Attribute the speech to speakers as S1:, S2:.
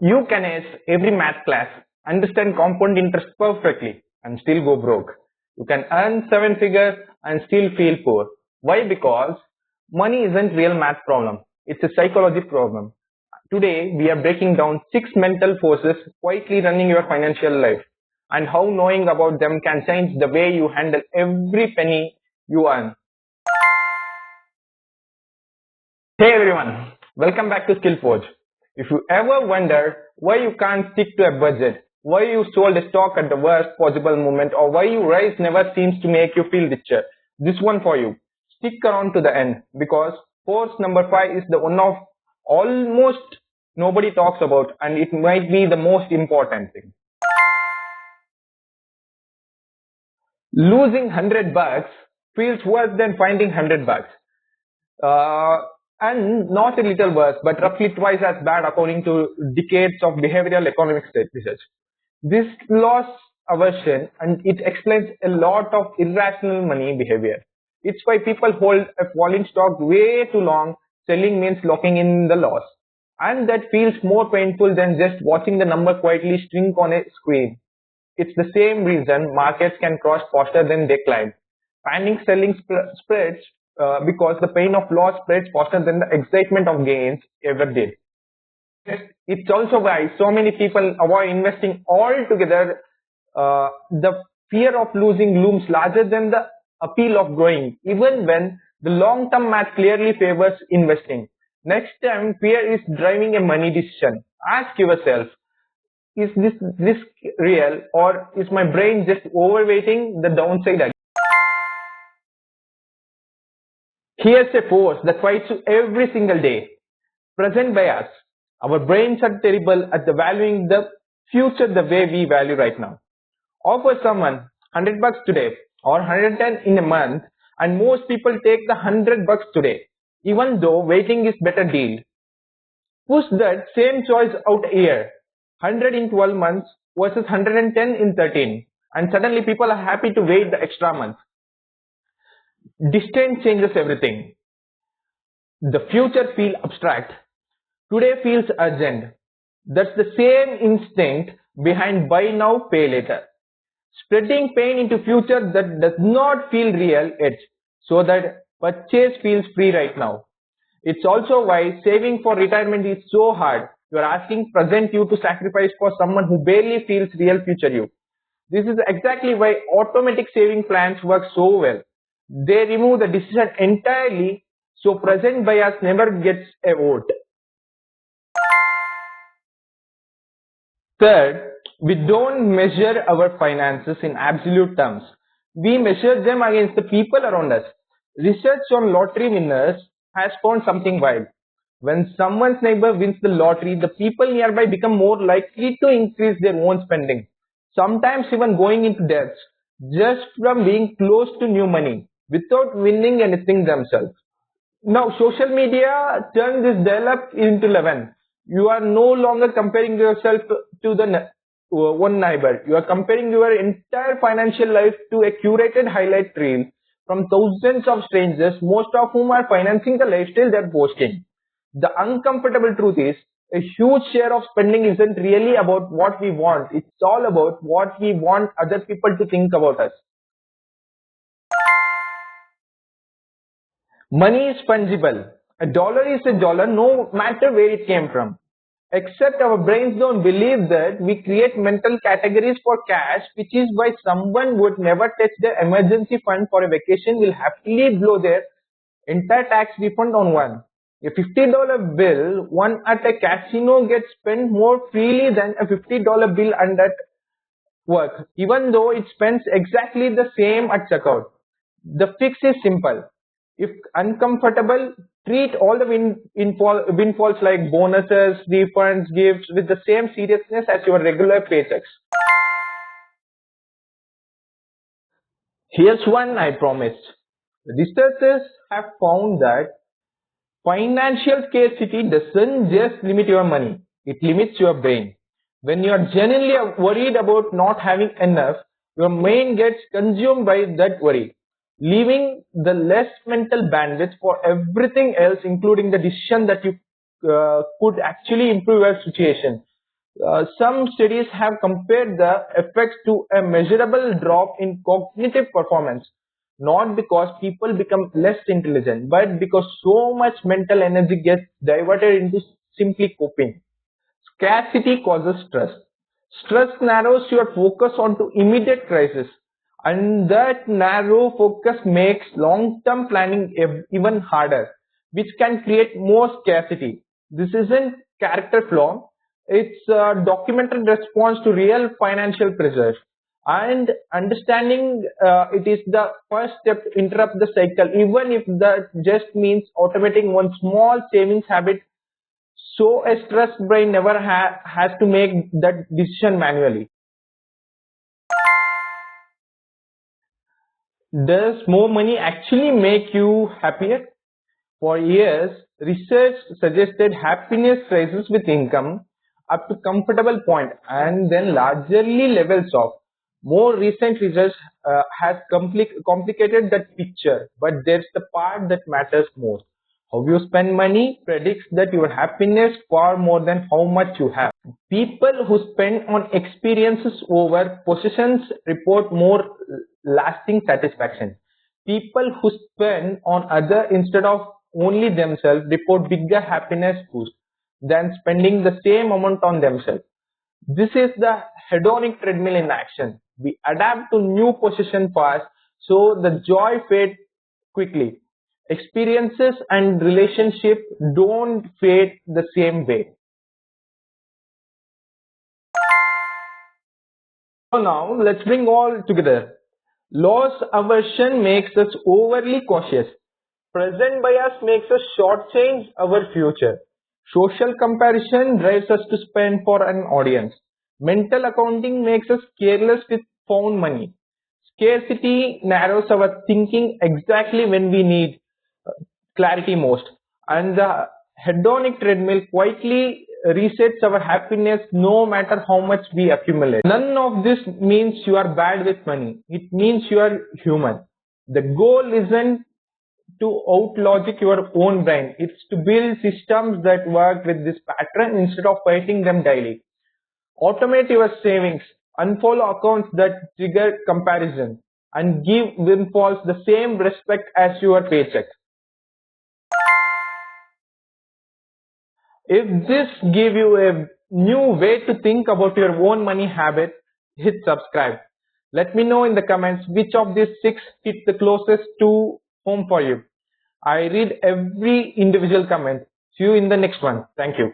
S1: You can ace every math class, understand compound interest perfectly, and still go broke. You can earn 7 figures and still feel poor. Why? Because money isn't real math problem. It's a psychology problem. Today, we are breaking down 6 mental forces quietly running your financial life and how knowing about them can change the way you handle every penny you earn. Hey everyone, welcome back to SkillForge. If you ever wonder why you can't stick to a budget, why you sold a stock at the worst possible moment, or why your rise never seems to make you feel richer, this one for you. Stick around to the end because force number 5 is the one of almost nobody talks about, and it might be the most important thing. Losing $100 feels worse than finding $100. And not a little worse, but roughly twice as bad according to decades of behavioral economics research. This loss aversion, and it explains a lot of irrational money behavior. It's why people hold a falling stock way too long. Selling means locking in the loss. And that feels more painful than just watching the number quietly shrink on a screen. It's the same reason markets can crash faster than they climb. Panic selling spreads because the pain of loss spreads faster than the excitement of gains ever did. It's also why so many people avoid investing altogether. The fear of losing looms larger than the appeal of growing, even when the long-term math clearly favors investing. Next time fear is driving a money decision, ask yourself, is this risk real, or is my brain just overweighting the downside again? Here's a force that fights you every single day. Present bias. Our brains are terrible at the valuing the future the way we value right now. Offer someone $100 today or 110 in a month, and most people take the $100 today, even though waiting is better deal. Push that same choice out a year, 100 in 12 months versus 110 in 13, and suddenly people are happy to wait the extra month. Distance changes everything. The future feels abstract. Today feels urgent. That's the same instinct behind buy now, pay later. Spreading pain into future that does not feel real yet, so that purchase feels free right now. It's also why saving for retirement is so hard. You are asking present you to sacrifice for someone who barely feels real future you. This is exactly why automatic saving plans work so well. They remove the decision entirely, so present bias never gets a vote. Third, we don't measure our finances in absolute terms. We measure them against the people around us. Research on lottery winners has found something wild. When someone's neighbor wins the lottery, the people nearby become more likely to increase their own spending, sometimes even going into debts, just from being close to new money, without winning anything themselves. Now, social media turned this dial-up into 11. You are no longer comparing yourself to the one neighbor. You are comparing your entire financial life to a curated highlight reel from thousands of strangers, most of whom are financing the lifestyle they're posting. The uncomfortable truth is, a huge share of spending isn't really about what we want. It's all about what we want other people to think about us. Money is fungible. A dollar is a dollar no matter where it came from. Except our brains don't believe that. We create mental categories for cash, which is why someone would never touch their emergency fund for a vacation will happily blow their entire tax refund on one. A $50 bill won at a casino gets spent more freely than a $50 bill earned at work, even though it spends exactly the same at checkout. The fix is simple. If uncomfortable, treat all the windfalls like bonuses, refunds, gifts with the same seriousness as your regular paychecks. Here's one I promised. Researchers have found that financial scarcity doesn't just limit your money, it limits your brain. When you are genuinely worried about not having enough, your mind gets consumed by that worry, leaving the less mental bandwidth for everything else, including the decision that you could actually improve your situation. Some studies have compared the effects to a measurable drop in cognitive performance, not because people become less intelligent, but because so much mental energy gets diverted into simply coping. Scarcity causes stress. Stress narrows your focus onto immediate crisis, and that narrow focus makes long-term planning even harder, which can create more scarcity. This isn't character flaw, it's a documented response to real financial pressures. And understanding it is the first step to interrupt the cycle, even if that just means automating one small savings habit so a stressed brain never has to make that decision manually. Does more money actually make you happier? For years, research suggested happiness rises with income up to comfortable point and then largely levels off. More recent research has complicated that picture, but there's the part that matters most. How you spend money predicts that your happiness far more than how much you have. People who spend on experiences over possessions report more lasting satisfaction. People who spend on other instead of only themselves report bigger happiness boost than spending the same amount on themselves. This is the hedonic treadmill in action. We adapt to new possession fast, so the joy fades quickly. Experiences and relationship don't fade the same way. So now let's bring all together. Loss aversion makes us overly cautious. Present bias makes us shortchange our future. Social comparison drives us to spend for an audience. Mental accounting makes us careless with found money. Scarcity narrows our thinking exactly when we need clarity most. And the hedonic treadmill quietly resets our happiness no matter how much we accumulate. None of this means you are bad with money. It means you are human. The goal isn't to outlogic your own brain. It's to build systems that work with this pattern instead of fighting them daily. Automate your savings, unfollow accounts that trigger comparison, and give windfalls the same respect as your paycheck. If this gave you a new way to think about your own money habit, hit subscribe. Let me know in the comments which of these 6 hit the closest to home for you. I read every individual comment. See you in the next one. Thank you.